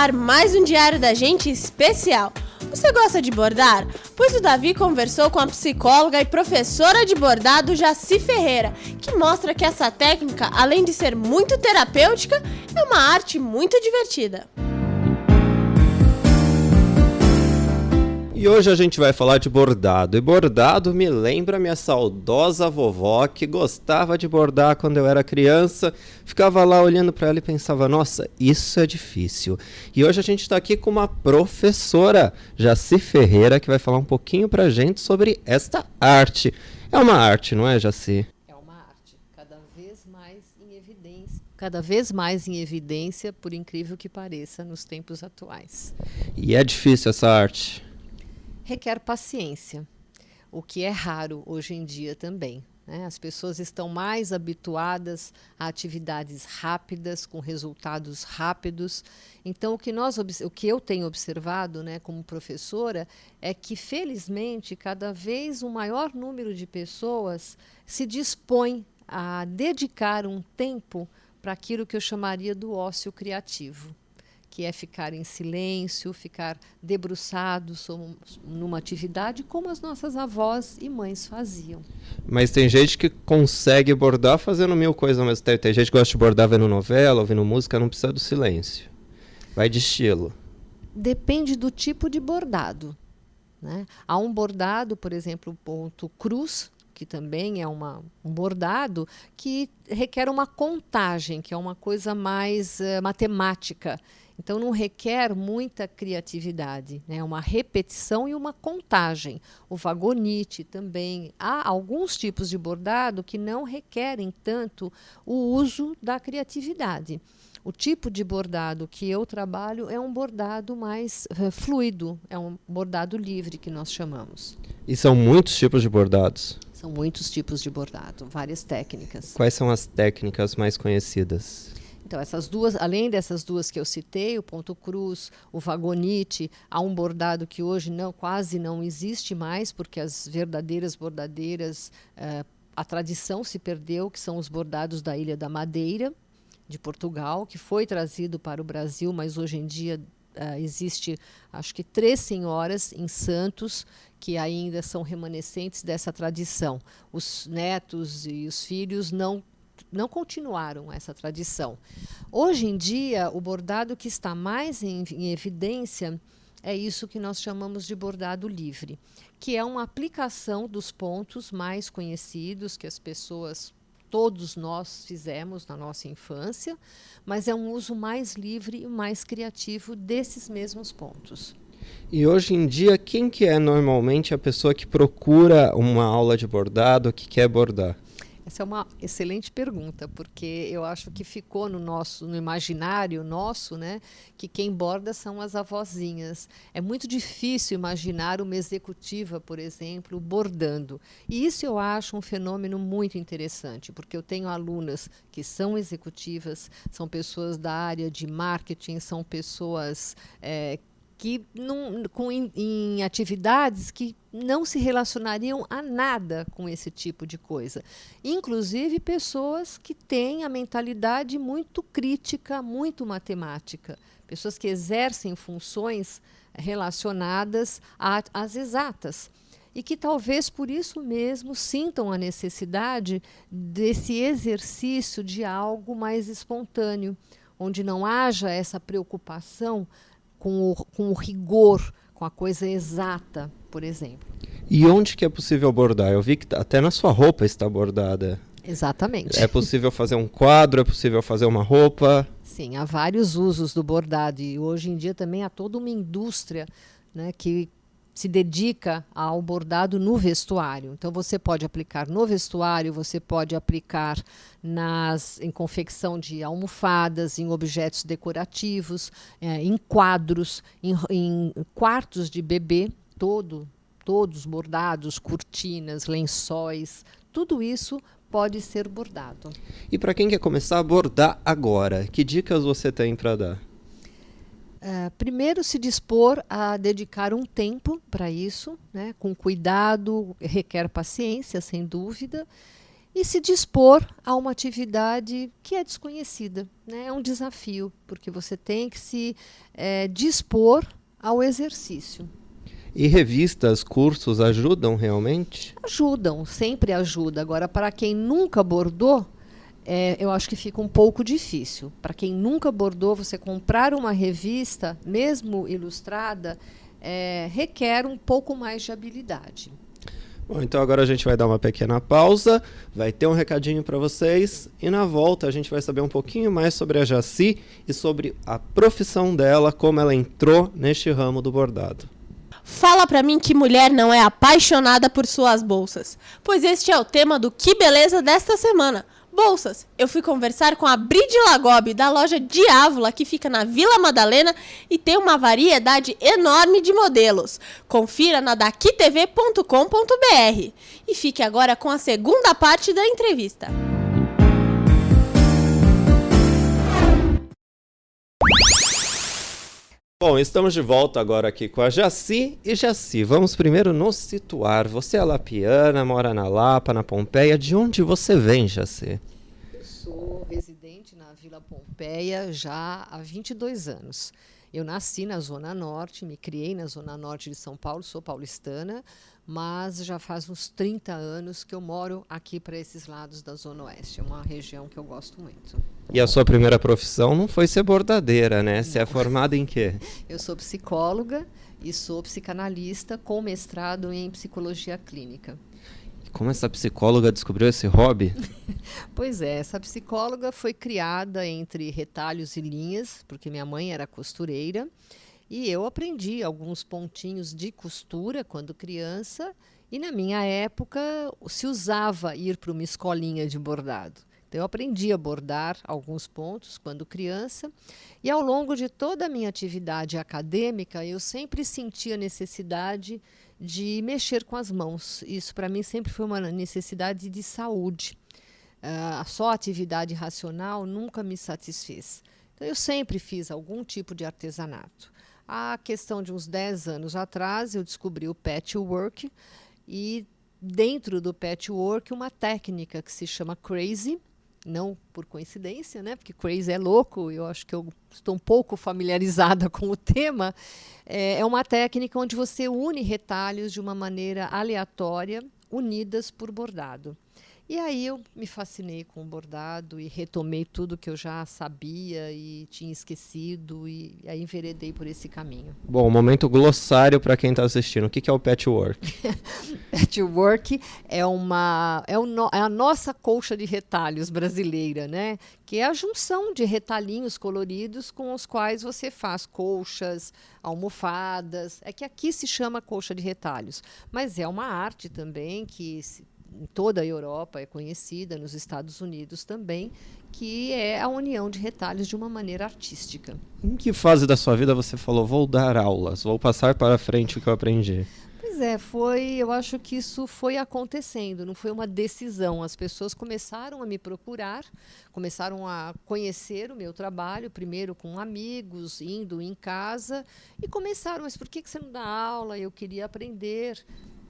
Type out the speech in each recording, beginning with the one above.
ar mais um Diário da Gente especial. Você gosta de bordar? Pois o Davi conversou com a psicóloga e professora de bordado Jaci Ferreira, que mostra que essa técnica, além de ser muito terapêutica, é uma arte muito divertida. E hoje a gente vai falar de bordado. E bordado me lembra minha saudosa vovó, que gostava de bordar quando eu era criança. Ficava lá olhando para ela e pensava, nossa, isso é difícil. E hoje a gente está aqui com uma professora, Jaci Ferreira, que vai falar um pouquinho para a gente sobre esta arte. É uma arte, não é, Jaci? É uma arte, cada vez mais em evidência. Cada vez mais em evidência, por incrível que pareça, nos tempos atuais. E é difícil essa arte? Requer paciência, o que é raro hoje em dia também, né? As pessoas estão mais habituadas a atividades rápidas, com resultados rápidos. Então, o que eu tenho observado, né, como professora, é que, felizmente, cada vez um maior número de pessoas se dispõe a dedicar um tempo para aquilo que eu chamaria do ócio criativo, que é ficar em silêncio, ficar debruçado numa atividade como as nossas avós e mães faziam. Mas tem gente que consegue bordar fazendo mil coisas ao mesmo tempo. Tem gente que gosta de bordar vendo novela, ouvindo música, não precisa do silêncio. Vai de estilo. Depende do tipo de bordado, né? Há um bordado, por exemplo, ponto cruz, que também é um bordado que requer uma contagem, que é uma coisa mais matemática. Então, não requer muita criatividade, né? Uma repetição e uma contagem. O vagonite também. Há alguns tipos de bordado que não requerem tanto o uso da criatividade. O tipo de bordado que eu trabalho é um bordado mais fluido, é um bordado livre que nós chamamos. E são muitos tipos de bordados? São muitos tipos de bordado, várias técnicas. Quais são as técnicas mais conhecidas? Então, essas duas, além dessas duas que eu citei, o ponto cruz, o vagonite, há um bordado que hoje quase não existe mais, porque as verdadeiras bordadeiras, a tradição se perdeu, que são os bordados da Ilha da Madeira, de Portugal, que foi trazido para o Brasil, mas hoje em dia existe, acho que 3 senhoras em Santos que ainda são remanescentes dessa tradição. Os netos e os filhos não continuaram essa tradição. Hoje em dia, o bordado que está mais em evidência é isso que nós chamamos de bordado livre, que é uma aplicação dos pontos mais conhecidos que as pessoas, todos nós fizemos na nossa infância, mas é um uso mais livre e mais criativo desses mesmos pontos. E hoje em dia, quem que é normalmente a pessoa que procura uma aula de bordado, que quer bordar? Essa é uma excelente pergunta, porque eu acho que ficou no imaginário nosso, né, que quem borda são as avózinhas. É muito difícil imaginar uma executiva, por exemplo, bordando. E isso eu acho um fenômeno muito interessante, porque eu tenho alunas que são executivas, são pessoas da área de marketing, são pessoas que em atividades que não se relacionariam a nada com esse tipo de coisa. Inclusive pessoas que têm a mentalidade muito crítica, muito matemática. Pessoas que exercem funções relacionadas às exatas. E que talvez por isso mesmo sintam a necessidade desse exercício de algo mais espontâneo, onde não haja essa preocupação com o rigor, com a coisa exata, por exemplo. E onde que é possível bordar? Eu vi que até na sua roupa está bordada. Exatamente. É possível fazer um quadro, é possível fazer uma roupa? Sim, há vários usos do bordado e hoje em dia também há toda uma indústria, né, que se dedica ao bordado no vestuário. Então, você pode aplicar no vestuário, você pode aplicar em confecção de almofadas, em objetos decorativos, em quadros, em quartos de bebê, todos bordados, cortinas, lençóis, tudo isso pode ser bordado. E para quem quer começar a bordar agora, que dicas você tem para dar? Primeiro, se dispor a dedicar um tempo para isso, né, com cuidado, requer paciência, sem dúvida, e se dispor a uma atividade que é desconhecida, né? É um desafio, porque você tem que se dispor ao exercício. E revistas, cursos ajudam realmente? Ajudam, sempre ajuda. Agora, para quem nunca bordou, eu acho que fica um pouco difícil. Para quem nunca bordou, você comprar uma revista, mesmo ilustrada, requer um pouco mais de habilidade. Bom, então agora a gente vai dar uma pequena pausa, vai ter um recadinho para vocês e na volta a gente vai saber um pouquinho mais sobre a Jaci e sobre a profissão dela, como ela entrou neste ramo do bordado. Fala pra mim que mulher não é apaixonada por suas bolsas, pois este é o tema do Que Beleza desta semana. Bolsas. Eu fui conversar com a Bride Lagobe, da loja Diávola, que fica na Vila Madalena e tem uma variedade enorme de modelos. Confira na daquitv.com.br. E fique agora com a segunda parte da entrevista. Bom, estamos de volta agora aqui com a Jaci. E Jaci, vamos primeiro nos situar. Você é lapiana, mora na Lapa, na Pompeia. De onde você vem, Jaci? Eu sou residente na Vila Pompeia já há 22 anos. Eu nasci na Zona Norte, me criei na Zona Norte de São Paulo, sou paulistana, mas já faz uns 30 anos que eu moro aqui para esses lados da Zona Oeste. É uma região que eu gosto muito. E a sua primeira profissão não foi ser bordadeira, né? Você é formada em quê? Eu sou psicóloga e sou psicanalista com mestrado em psicologia clínica. Como essa psicóloga descobriu esse hobby? Pois é, essa psicóloga foi criada entre retalhos e linhas, porque minha mãe era costureira, e eu aprendi alguns pontinhos de costura quando criança, e na minha época se usava ir para uma escolinha de bordado. Então eu aprendi a bordar alguns pontos quando criança, e ao longo de toda a minha atividade acadêmica, eu sempre senti a necessidade de mexer com as mãos. Isso para mim sempre foi uma necessidade de saúde. Só a atividade racional nunca me satisfez. Então eu sempre fiz algum tipo de artesanato. A questão de uns 10 anos atrás, eu descobri o patchwork e dentro do patchwork uma técnica que se chama crazy, não por coincidência, né? Porque crazy é louco, eu acho que eu estou um pouco familiarizada com o tema. É uma técnica onde você une retalhos de uma maneira aleatória, unidas por bordado. E aí eu me fascinei com o bordado e retomei tudo que eu já sabia e tinha esquecido e aí enveredei por esse caminho. Bom, momento glossário para quem está assistindo. O que é o patchwork? Patchwork é a nossa colcha de retalhos brasileira, né? Que é a junção de retalhinhos coloridos com os quais você faz colchas, almofadas. É que aqui se chama colcha de retalhos, mas é uma arte também que em toda a Europa é conhecida, nos Estados Unidos também, que é a união de retalhos de uma maneira artística. Em que fase da sua vida você falou, vou dar aulas, vou passar para frente o que eu aprendi? Pois é, eu acho que isso foi acontecendo, não foi uma decisão. As pessoas começaram a me procurar, começaram a conhecer o meu trabalho, primeiro com amigos, indo em casa, e começaram, mas por que você não dá aula? Eu queria aprender.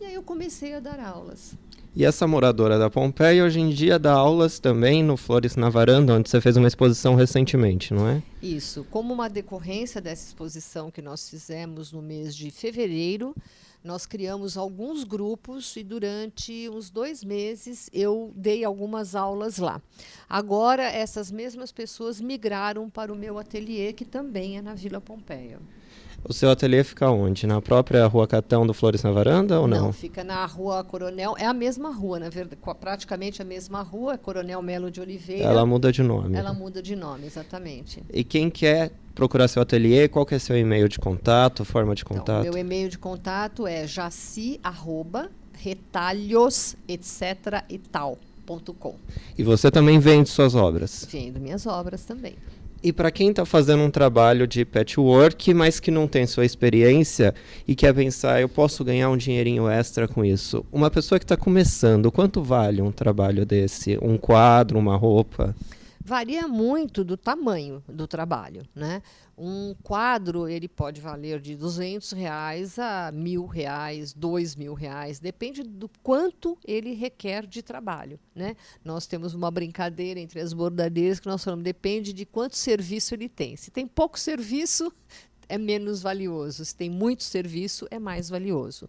E aí eu comecei a dar aulas. E essa moradora da Pompeia hoje em dia dá aulas também no Flores na Varanda, onde você fez uma exposição recentemente, não é? Isso. Como uma decorrência dessa exposição que nós fizemos no mês de fevereiro, nós criamos alguns grupos e durante uns 2 meses eu dei algumas aulas lá. Agora, essas mesmas pessoas migraram para o meu ateliê, que também é na Vila Pompeia. O seu ateliê fica onde? Na própria Rua Catão do Flores na Varanda ou não? Não, fica na Rua Coronel, é a mesma rua, na verdade, praticamente a mesma rua, Coronel Melo de Oliveira. Ela muda de nome. Ela muda de nome, exatamente. E quem quer procurar seu ateliê, qual que é seu e-mail de contato, forma de contato? Então, meu e-mail de contato é jaci@retalhos, etc. e tal.com. E você também vende suas obras? Vendo minhas obras também. E para quem está fazendo um trabalho de patchwork, mas que não tem sua experiência e quer pensar, eu posso ganhar um dinheirinho extra com isso. Uma pessoa que está começando, quanto vale um trabalho desse? Um quadro, uma roupa? Varia muito do tamanho do trabalho, né? Um quadro, ele pode valer de R$200 a R$1.000, R$2.000, depende do quanto ele requer de trabalho, né? Nós temos uma brincadeira entre as bordadeiras que nós falamos, depende de quanto serviço ele tem. Se tem pouco serviço, é menos valioso. Se tem muito serviço, é mais valioso.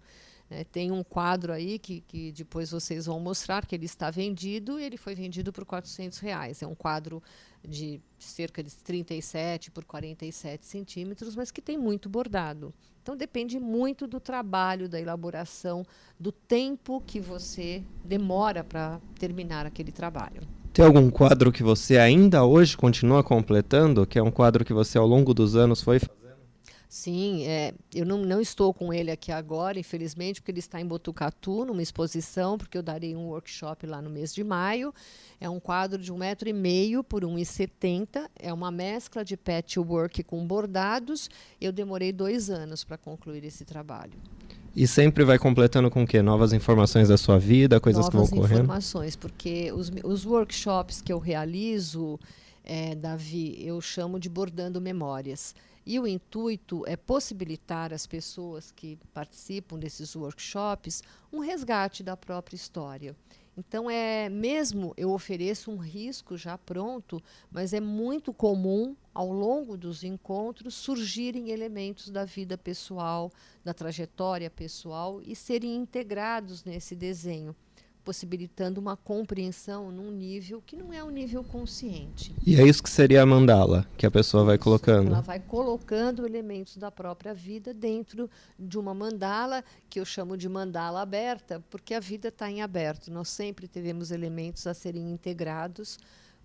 Tem um quadro aí que depois vocês vão mostrar que ele está vendido, e ele foi vendido por R$400. É um quadro de cerca de 37 por 47 centímetros, mas que tem muito bordado. Então, depende muito do trabalho, da elaboração, do tempo que você demora para terminar aquele trabalho. Tem algum quadro que você ainda hoje continua completando, que é um quadro que você ao longo dos anos foi fazendo? Sim, eu não estou com ele aqui agora, infelizmente, porque ele está em Botucatu, numa exposição, porque eu darei um workshop lá no mês de maio. É um quadro de 1,5 m por 1,70 m, é uma mescla de patchwork com bordados. Eu demorei 2 anos para concluir esse trabalho. E sempre vai completando com o quê? Novas informações da sua vida, coisas que vão ocorrendo? Novas informações, porque os workshops que eu realizo, Davi, eu chamo de Bordando Memórias. E o intuito é possibilitar às pessoas que participam desses workshops um resgate da própria história. Então, mesmo eu ofereço um risco já pronto, mas é muito comum, ao longo dos encontros, surgirem elementos da vida pessoal, da trajetória pessoal e serem integrados nesse desenho, possibilitando uma compreensão num nível que não é um nível consciente. E é isso que seria a mandala, que a pessoa vai colocando? Ela vai colocando elementos da própria vida dentro de uma mandala, que eu chamo de mandala aberta, porque a vida está em aberto. Nós sempre teremos elementos a serem integrados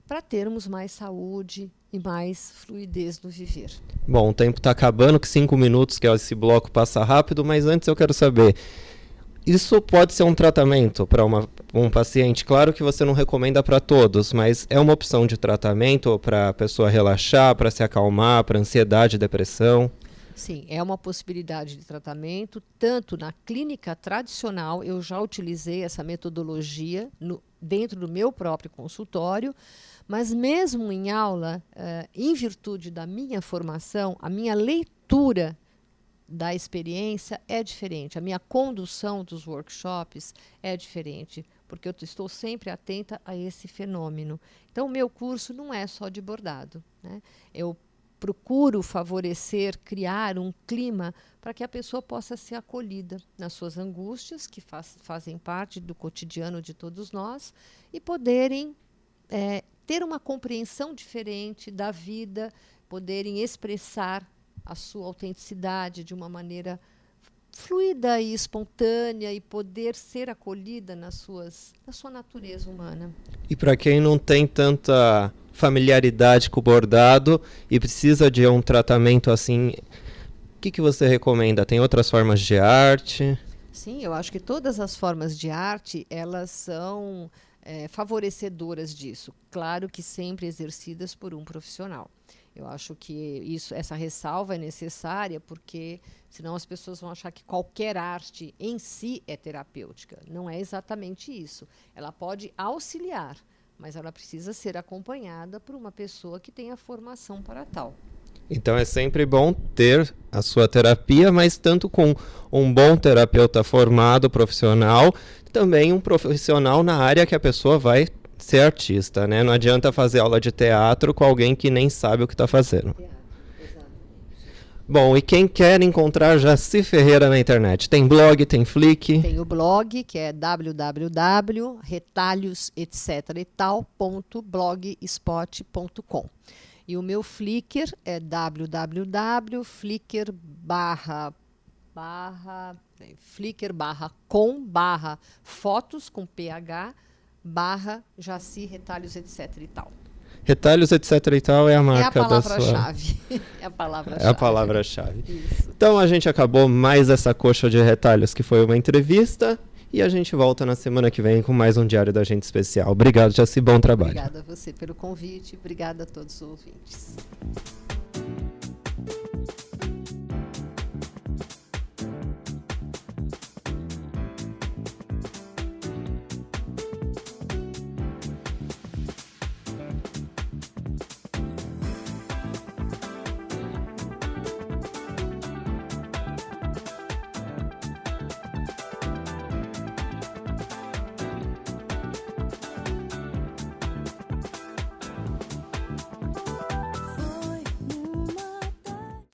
para termos mais saúde e mais fluidez no viver. Bom, o tempo está acabando, que 5 minutos, que esse bloco passa rápido, mas antes eu quero saber... Isso pode ser um tratamento para um paciente? Claro que você não recomenda para todos, mas é uma opção de tratamento para a pessoa relaxar, para se acalmar, para ansiedade, depressão? Sim, é uma possibilidade de tratamento. Tanto na clínica tradicional, eu já utilizei essa metodologia dentro do meu próprio consultório, mas mesmo em aula, em virtude da minha formação, a minha leitura da experiência é diferente, a minha condução dos workshops é diferente, porque eu estou sempre atenta a esse fenômeno. Então, o meu curso não é só de bordado, né? Eu procuro favorecer, criar um clima para que a pessoa possa ser acolhida nas suas angústias, que fazem parte do cotidiano de todos nós, e poderem ter uma compreensão diferente da vida, poderem expressar a sua autenticidade de uma maneira fluida e espontânea e poder ser acolhida na sua natureza humana. E para quem não tem tanta familiaridade com o bordado e precisa de um tratamento assim, o que você recomenda? Tem outras formas de arte? Sim, eu acho que todas as formas de arte, elas são favorecedoras disso. Claro que sempre exercidas por um profissional. Eu acho que essa ressalva é necessária, porque senão as pessoas vão achar que qualquer arte em si é terapêutica. Não é exatamente isso. Ela pode auxiliar, mas ela precisa ser acompanhada por uma pessoa que tenha formação para tal. Então é sempre bom ter a sua terapia, mas tanto com um bom terapeuta formado, profissional, também um profissional na área que a pessoa vai ser artista, né? Não adianta fazer aula de teatro com alguém que nem sabe o que está fazendo. Bom, e quem quer encontrar Jaci Ferreira na internet? Tem blog, tem Flick? Tem o blog, que é www.retalhosetceteretal.blogspot.com. E o meu Flickr é www.flickr.com/fotos com PH /Jaci Retalhos etc e tal. Retalhos etc e tal é a marca da sua... É a palavra-chave. É a palavra-chave. Então a gente acabou mais essa coxa de retalhos, que foi uma entrevista, e a gente volta na semana que vem com mais um Diário da Gente especial. Obrigado, Jaci, bom trabalho. Obrigada a você pelo convite, obrigada a todos os ouvintes.